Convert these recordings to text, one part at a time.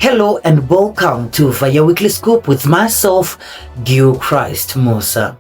Hello and welcome to Vhayeya Weekly Scoop with myself, Gilchrist Muza.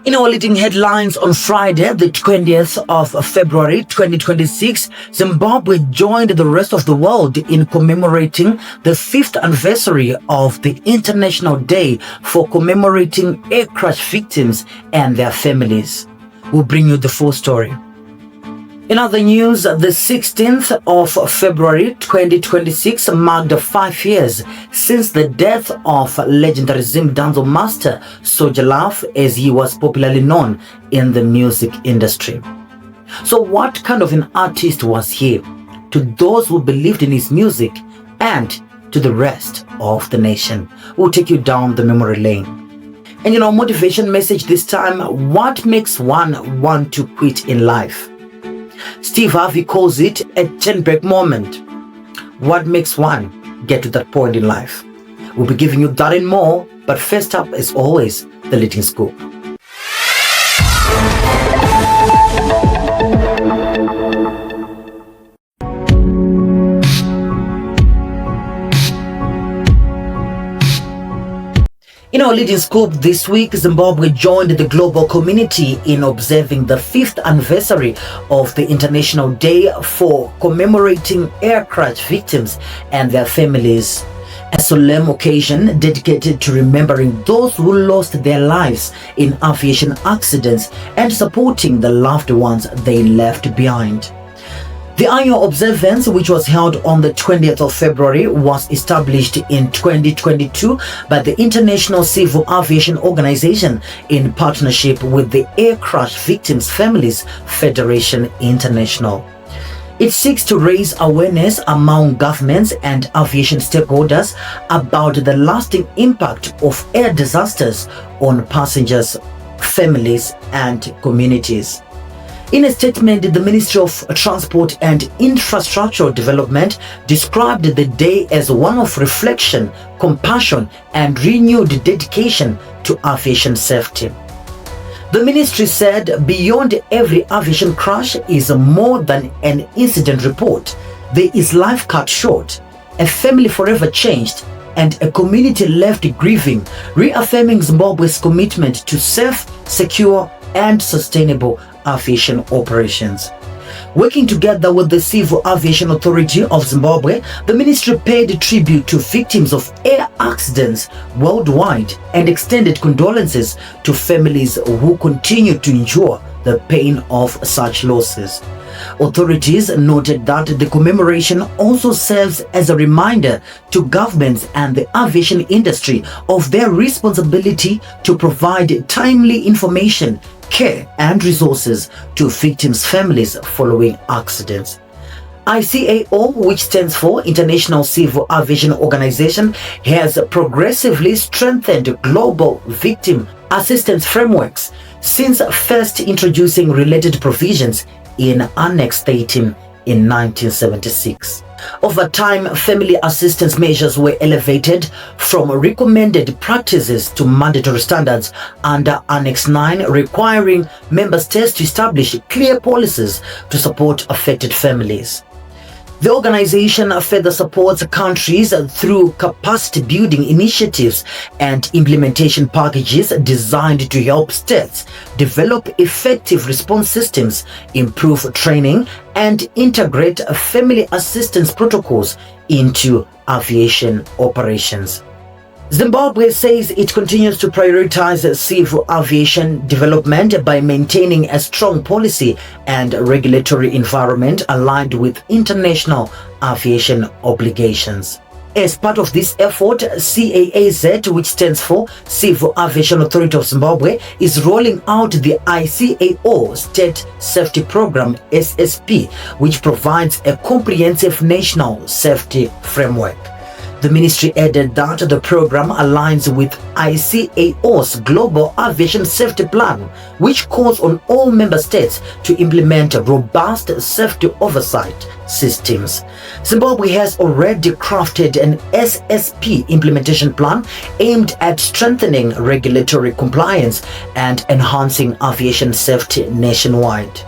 In our leading headlines on Friday, the 20th of February 2026, Zimbabwe joined the rest of the world in commemorating the 5th anniversary of the International Day for Commemorating Air Crash Victims and their families. We'll bring you the full story. In other news, the 16th of February 2026 marked 5 years since the death of legendary Zimdancehall master Soul Jah Love, as he was popularly known in the music industry. So what kind of an artist was he to those who believed in his music and to the rest of the nation? We'll take you down the memory lane. And motivation message this time: what makes one want to quit in life? Steve Harvey calls it a turn-back moment. What makes one get to that point in life? We'll be giving you that and more, but first up, as always, the leading scoop. In our leading scoop this week, Zimbabwe joined the global community in observing the 5th anniversary of the International Day for Commemorating Air Crash Victims and their families. A solemn occasion dedicated to remembering those who lost their lives in aviation accidents and supporting the loved ones they left behind. The annual observance, which was held on the 20th of February, was established in 2022 by the International Civil Aviation Organization in partnership with the Air Crash Victims Families Federation International. It seeks to raise awareness among governments and aviation stakeholders about the lasting impact of air disasters on passengers, families, and communities. In a statement, the Ministry of Transport and Infrastructure Development described the day as one of reflection, compassion, and renewed dedication to aviation safety. The ministry said beyond every aviation crash is more than an incident report. There is life cut short, a family forever changed, and a community left grieving, reaffirming Zimbabwe's commitment to safe, secure, and sustainable aviation operations. Working together with the Civil Aviation Authority of Zimbabwe, the ministry paid tribute to victims of air accidents worldwide and extended condolences to families who continue to endure the pain of such losses. Authorities noted that the commemoration also serves as a reminder to governments and the aviation industry of their responsibility to provide timely information, care, and resources to victims' families following accidents. ICAO, which stands for International Civil Aviation Organization, has progressively strengthened global victim assistance frameworks since first introducing related provisions in Annex 13 in 1976. Over time, family assistance measures were elevated from recommended practices to mandatory standards under Annex 9, requiring member states to establish clear policies to support affected families. The organization further supports countries through capacity building initiatives and implementation packages designed to help states develop effective response systems, improve training, and integrate family assistance protocols into aviation operations. Zimbabwe says it continues to prioritize civil aviation development by maintaining a strong policy and regulatory environment aligned with international aviation obligations. As part of this effort, CAAZ, which stands for Civil Aviation Authority of Zimbabwe, is rolling out the ICAO State Safety Program (SSP), which provides a comprehensive national safety framework. The ministry added that the program aligns with ICAO's Global Aviation Safety Plan, which calls on all member states to implement robust safety oversight systems. Zimbabwe has already crafted an SSP implementation plan aimed at strengthening regulatory compliance and enhancing aviation safety nationwide.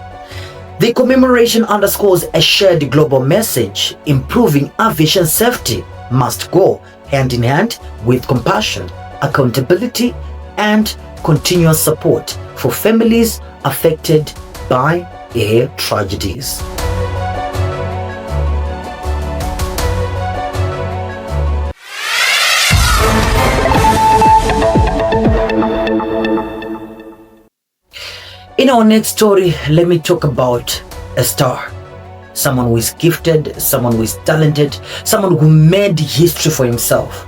The commemoration underscores a shared global message: improving aviation safety must go hand in hand with compassion, accountability, and continuous support for families affected by air tragedies. In our next story, let me talk about a star. Someone who is gifted, someone who is talented, someone who made history for himself.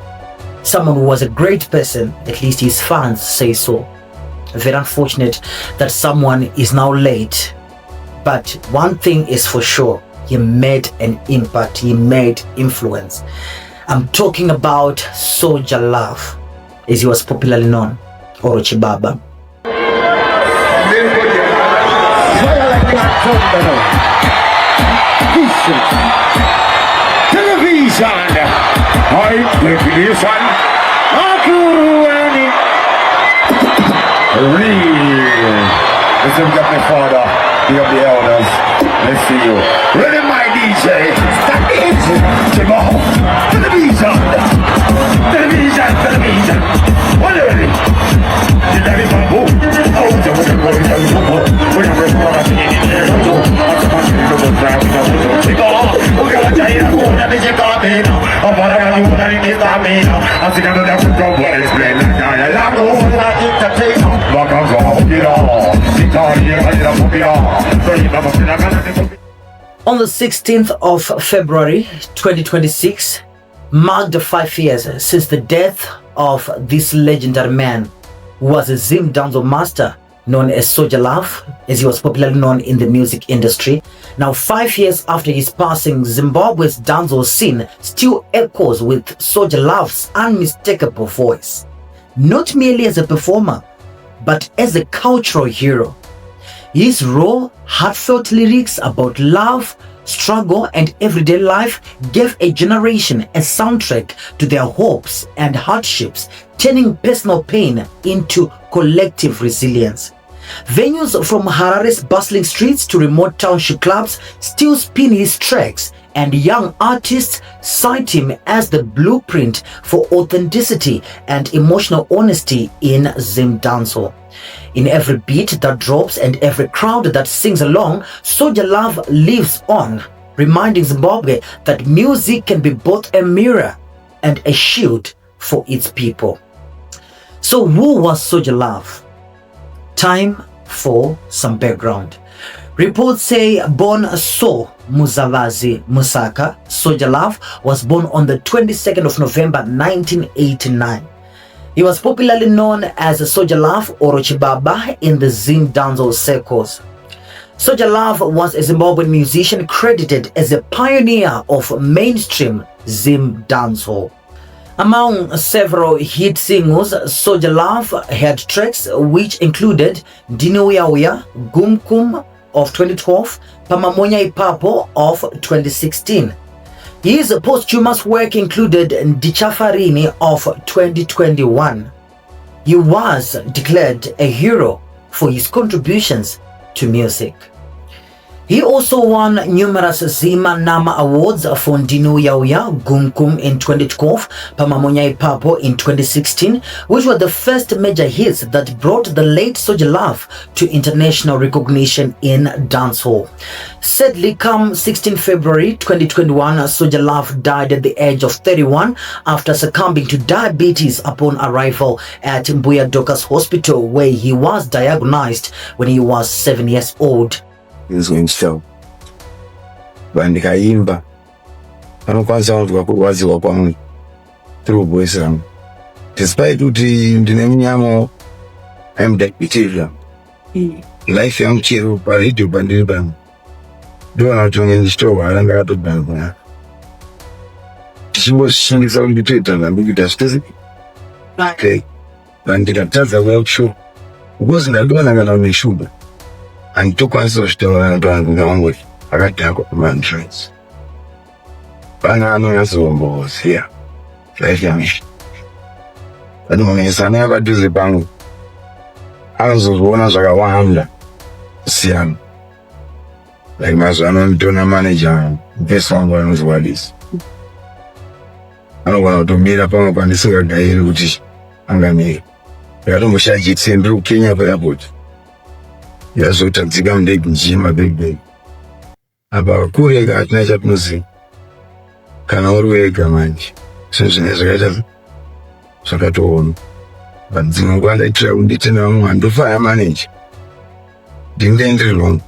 Someone who was a great person, at least his fans say so. Very unfortunate that someone is now late. But one thing is for sure, he made an impact, he made influence. I'm talking about Soul Jah Love, as he was popularly known, or Chibaba. Television, television, real. Listen to my father, be of the elders. Let's see you. Ready, my DJ. Start it. Chibaba. Television, television, television. What are you? Did that even go? Oh, the On the 16th of February 2026 marked 5 years since the death of this legendary man who was a Zimdancehall master known as Soul Jah Love, as he was popularly known in the music industry. Now, 5 years after his passing, Zimbabwe's dancehall scene still echoes with Soul Jah Love's unmistakable voice, not merely as a performer, but as a cultural hero. His raw, heartfelt lyrics about love, struggle, and everyday life gave a generation a soundtrack to their hopes and hardships, turning personal pain into collective resilience. Venues from Harare's bustling streets to remote township clubs still spin his tracks, and young artists cite him as the blueprint for authenticity and emotional honesty in Zimdancehall. In every beat that drops and every crowd that sings along, Soul Jah Love lives on, reminding Zimbabwe that music can be both a mirror and a shield for its people. So who was Soul Jah Love? Time for some background. Reports say born Soul Muzavazi Musaka, Soul Jah Love was born on the 22nd of November 1989. He was popularly known as Soul Jah Love or Chibaba in the Zimdancehall circles. Soul Jah Love was a Zimbabwean musician credited as a pioneer of mainstream Zimdancehall. Among several hit singles, Soul Jah Love had tracks which included Ndini Uya Uya, Gum-kum of 2012, Pamamonya Ipapo of 2016. His posthumous work included Ndichafarini of 2021. He was declared a hero for his contributions to music. He also won numerous Zima Nama Awards for Ndini Uya Uya, Gum-kum in 2012, Pamamonya Ipapo in 2016, which were the first major hits that brought the late Soul Jah Love to international recognition in dancehall. Sadly, come 16 February 2021, Soul Jah Love died at the age of 31 after succumbing to diabetes upon arrival at Mbuya Docas Hospital, where he was diagnosed when he was 7 years old. himself. Bandikaimba. Anokwanisa waziwa kwangu through voice yangu. Despite kuti ndine mnyamo I'm diabetes. Life yangu chiro pa radio bandiri bangu. Ndona kuti ngeni store alanga katobana. tichingoshingiza kuti toita ndambikuita zvitese ndikatadza kuya kushoma because ndandibona kana une shuga handitokwanisa kuzvitaura natoangunga wangoti akadhakwa pamantrance pana anonyatsoomboziya life yamisha anomesana yapadhuze pangu anozozviona zvakawanda kusiyana like mazuva ano nditona manager best wangu anonzi Wadisi anogona kutomira pamwe pandisingagayiri kuti angamira ndakatomboshajitse ndiri kukenya paairport yazotadzika mundege njima big apa kurega hatina chatinoziva kana uri wega manje sezvine zvakaita zvakatooma dzimwe nguva ndaitira kunditenda vamwe handofaya manager ndindendirilongo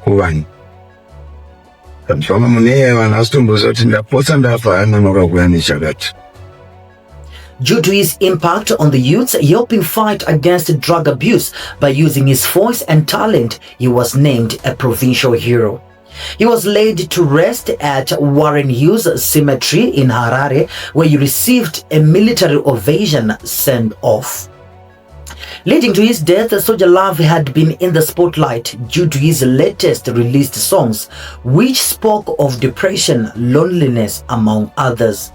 kuvanhu vamwe muneye vanhu asitomboziva kuti ndapotsa ndafaya nanoka kuya nechakati. Due to his impact on the youths helping fight against drug abuse by using his voice and talent, he was named a provincial hero. He was laid to rest at Warren Hughes Cemetery in Harare, where he received a military ovation send-off. Leading to his death, Soul Jah Love had been in the spotlight due to his latest released songs, which spoke of depression, loneliness, among others.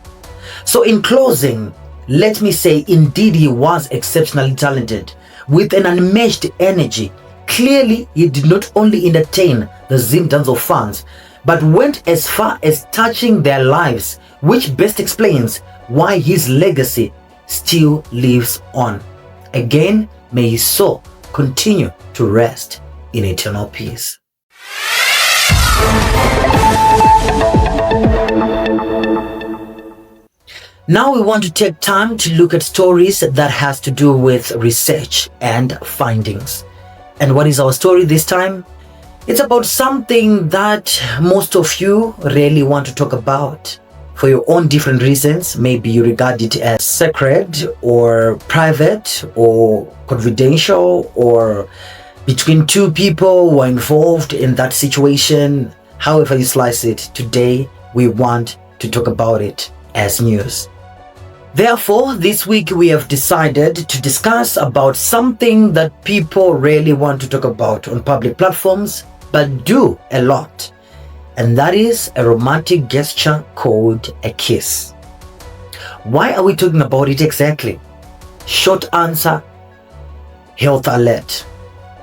So in closing, let me say indeed he was exceptionally talented, with an unmatched energy. Clearly, he did not only entertain the Zimdancehall fans, but went as far as touching their lives, which best explains why his legacy still lives on. Again, may his soul continue to rest in eternal peace. Now we want to take time to look at stories that has to do with research and findings. And what is our story this time? It's about something that most of you really want to talk about for your own different reasons. Maybe you regard it as sacred or private or confidential or between two people who are involved in that situation. However you slice it, today we want to talk about it as news. Therefore, this week we have decided to discuss about something that people really want to talk about on public platforms, but do a lot. And that is a romantic gesture called a kiss. Why are we talking about it exactly? Short answer, health alert.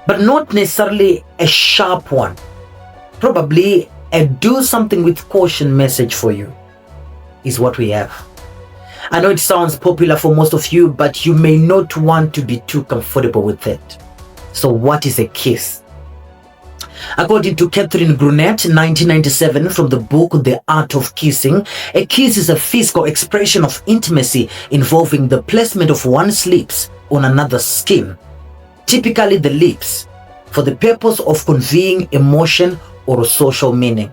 But not necessarily a sharp one. Probably a do something with caution message for you is what we have. I know it sounds popular for most of you, but you may not want to be too comfortable with it. So what is a kiss? According to Catherine Brunet, 1997, from the book The Art of Kissing, a kiss is a physical expression of intimacy involving the placement of one's lips on another's skin, typically the lips, for the purpose of conveying emotion or social meaning.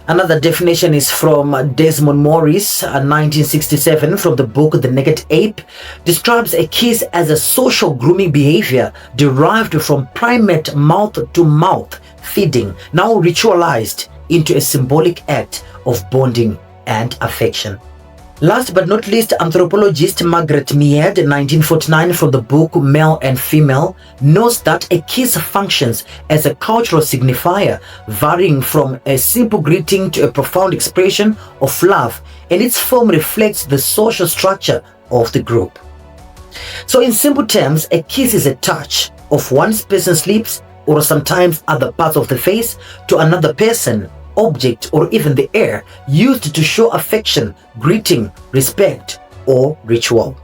Another definition is from Desmond Morris, 1967, from the book The Naked Ape, describes a kiss as a social grooming behavior derived from primate mouth-to-mouth feeding, now ritualized into a symbolic act of bonding and affection. Last but not least, anthropologist Margaret Mead, 1949, from the book Male and Female, notes that a kiss functions as a cultural signifier, varying from a simple greeting to a profound expression of love, and its form reflects the social structure of the group. So in simple terms, a kiss is a touch of one person's lips, or sometimes other parts of the face, to another person, object, or even the air, used to show affection, greeting, respect, or ritual.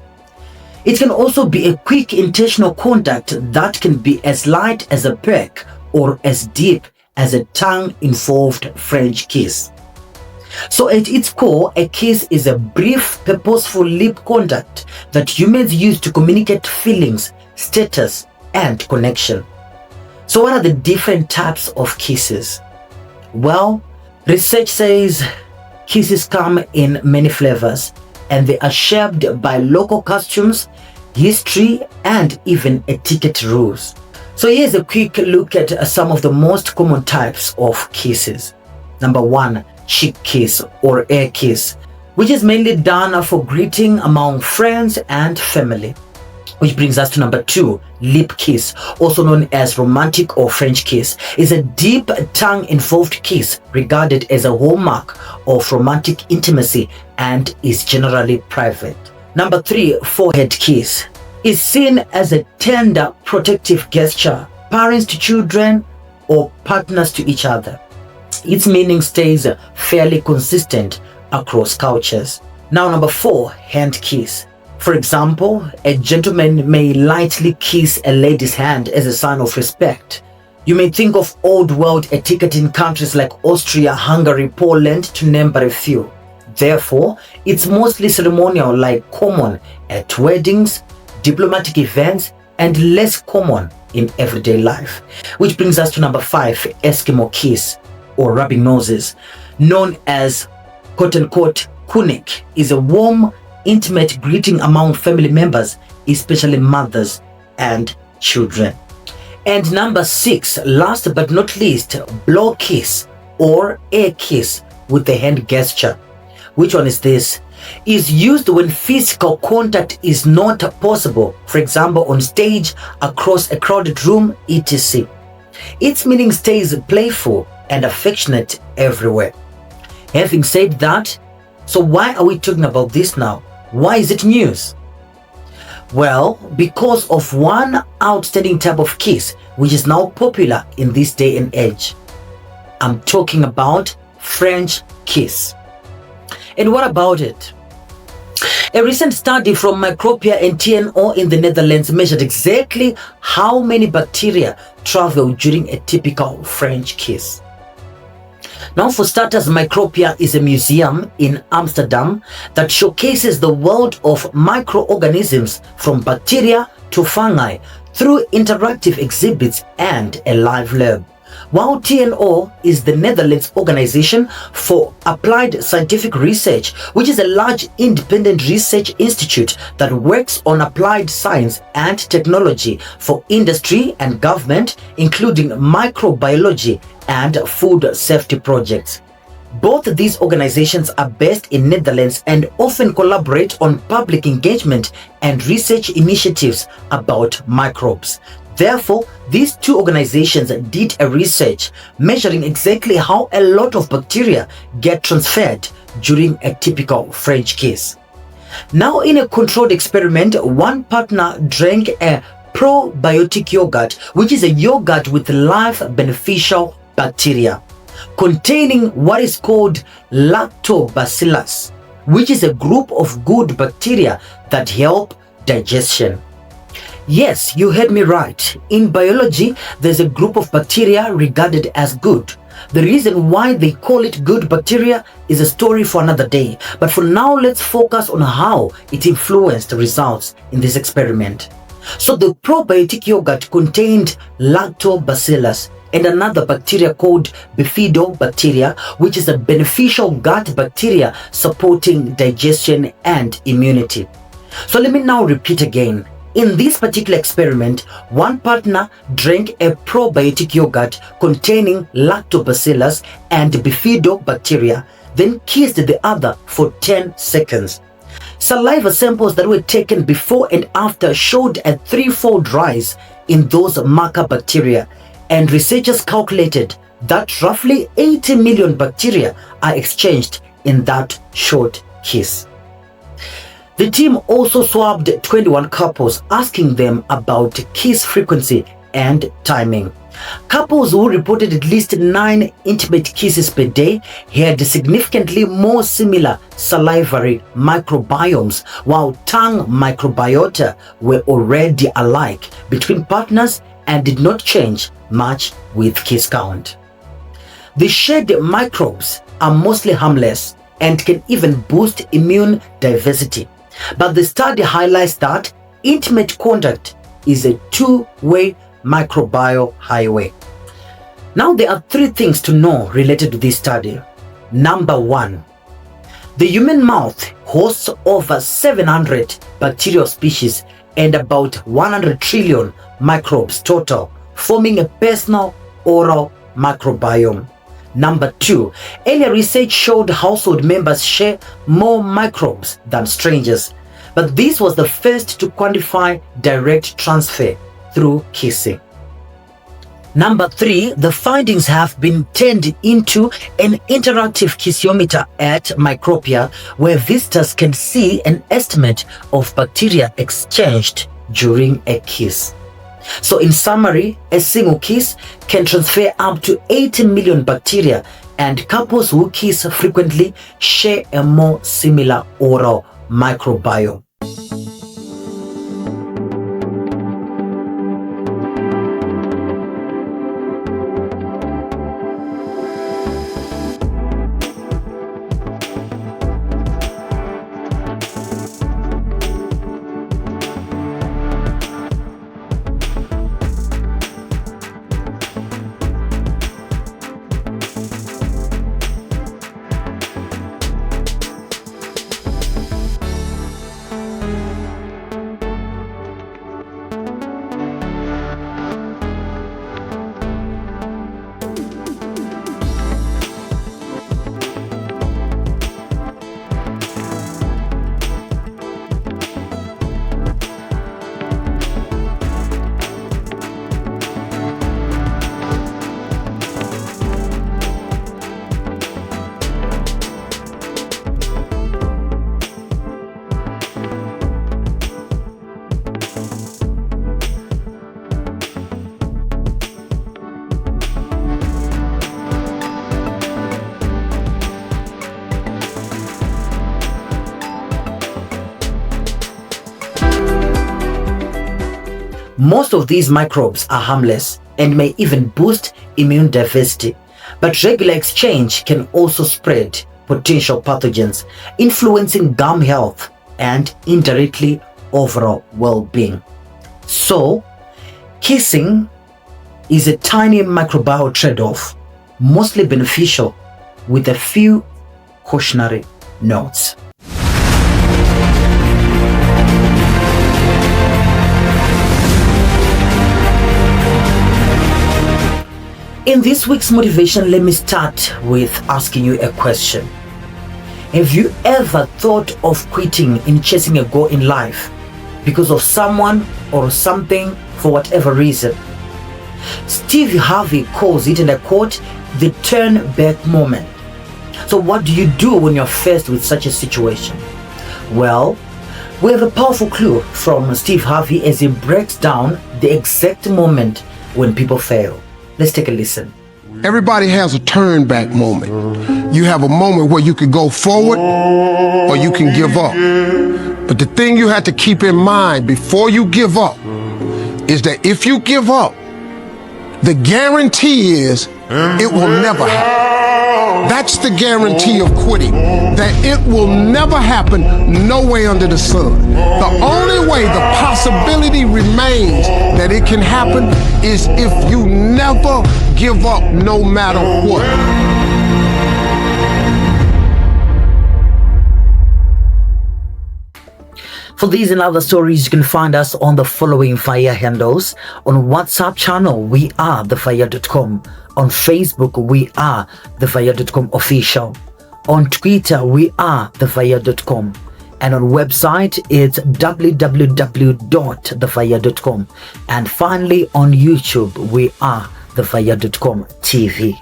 It can also be a quick intentional contact that can be as light as a peck or as deep as a tongue-involved French kiss. So at its core, a kiss is a brief, purposeful lip contact that humans use to communicate feelings, status, and connection. So what are the different types of kisses? Well, research says kisses come in many flavors, and they are shaped by local customs, history, and even etiquette rules. So here's a quick look at some of the most common types of kisses. Number one, cheek kiss or air kiss. which is mainly done for greeting among friends and family. Which brings us to number 2, lip kiss, also known as romantic or French kiss, is a deep tongue-involved kiss regarded as a hallmark of romantic intimacy and is generally private. Number 3, forehead kiss, is seen as a tender, protective gesture, parents to children or partners to each other. Its meaning stays fairly consistent across cultures. Now, number 4, hand kiss. For example, a gentleman may lightly kiss a lady's hand as a sign of respect. You may think of old world etiquette in countries like Austria, Hungary, Poland, to name but a few. Therefore, it's mostly ceremonial, like common at weddings, diplomatic events, and less common in everyday life. Which brings us to number 5, Eskimo kiss or rubbing noses, known as quote-unquote kunik, is a warm, intimate greeting among family members, especially mothers and children. And number 6, last but not least, blow kiss or air kiss with the hand gesture. Which one is this? Is used when physical contact is not possible, for example on stage, across a crowded room, etc. Its meaning stays playful and affectionate everywhere. Having said that, so why are we talking about this now? Why is it news? Well, because of one outstanding type of kiss which is now popular in this day and age. I'm talking about French kiss. And what about it? A recent study from Micropia and TNO in the Netherlands measured exactly how many bacteria travel during a typical French kiss. Now, for starters, Micropia is a museum in Amsterdam that showcases the world of microorganisms from bacteria to fungi through interactive exhibits and a live lab. While TNO is the Netherlands Organization for Applied Scientific Research, which is a large independent research institute that works on applied science and technology for industry and government, including microbiology and food safety projects. Both these organizations are based in Netherlands and often collaborate on public engagement and research initiatives about microbes. Therefore, these two organizations did a research measuring exactly how a lot of bacteria get transferred during a typical French kiss. Now, in a controlled experiment, one partner drank a probiotic yogurt, which is a yogurt with live beneficial bacteria containing what is called lactobacillus, which is a group of good bacteria that help digestion. Yes, you heard me right. In biology, there's a group of bacteria regarded as good. The reason why they call it good bacteria is a story for another day. But for now, let's focus on how it influenced the results in this experiment. So the probiotic yogurt contained lactobacillus and another bacteria called bifidobacteria, which is a beneficial gut bacteria supporting digestion and immunity. So let me now repeat again. In this particular experiment, one partner drank a probiotic yogurt containing lactobacillus and bifidobacteria, then kissed the other for 10 seconds. Saliva samples that were taken before and after showed a threefold rise in those marker bacteria, and researchers calculated that roughly 80 million bacteria are exchanged in that short kiss. The team also swabbed 21 couples, asking them about kiss frequency and timing. Couples who reported at least 9 intimate kisses per day had significantly more similar salivary microbiomes, while tongue microbiota were already alike between partners and did not change much with kiss count. The shared microbes are mostly harmless and can even boost immune diversity. But the study highlights that intimate contact is a two-way microbial highway. Now, there are 3 things to know related to this study. Number 1, the human mouth hosts over 700 bacterial species and about 100 trillion microbes total, forming a personal oral microbiome. Number 2, earlier research showed household members share more microbes than strangers, but this was the first to quantify direct transfer through kissing. Number 3, the findings have been turned into an interactive kissiometer at Micropia, where visitors can see an estimate of bacteria exchanged during a kiss. So in summary, a single kiss can transfer up to 80 million bacteria, and couples who kiss frequently share a more similar oral microbiome. Most of these microbes are harmless and may even boost immune diversity, but regular exchange can also spread potential pathogens, influencing gum health and indirectly overall well-being. So, kissing is a tiny microbial trade-off, mostly beneficial with a few cautionary notes. In this week's motivation, let me start with asking you a question. Have you ever thought of quitting in chasing a goal in life because of someone or something for whatever reason? Steve Harvey calls it, and I quote, the turn back moment. So what do you do when you're faced with such a situation? Well, we have a powerful clue from Steve Harvey as he breaks down the exact moment when people fail. Let's take a listen. Everybody has a turn back moment. You have a moment where you could go forward or you can give up. But the thing you have to keep in mind before you give up is that if you give up, the guarantee is it will never happen. That's the guarantee of quitting, that it will never happen no way under the sun. The only way the possibility remains that it can happen is if you never give up no matter what. For these and other stories, you can find us on the following Vhayeya handles. On WhatsApp channel, we are thevhayeya.com. On Facebook, we are thevhayeya.com official. On Twitter, we are thevhayeya.com. And on website, it's www.thevhayeya.com. And finally, on YouTube, we are thevhayeya.com TV.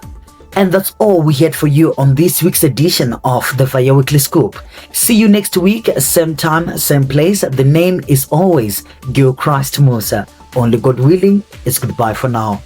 And that's all we had for you on this week's edition of the Vhayeya Weekly Scoop. See you next week, same time, same place. The name is always Gilchrist Muza. Only God willing, it's goodbye for now.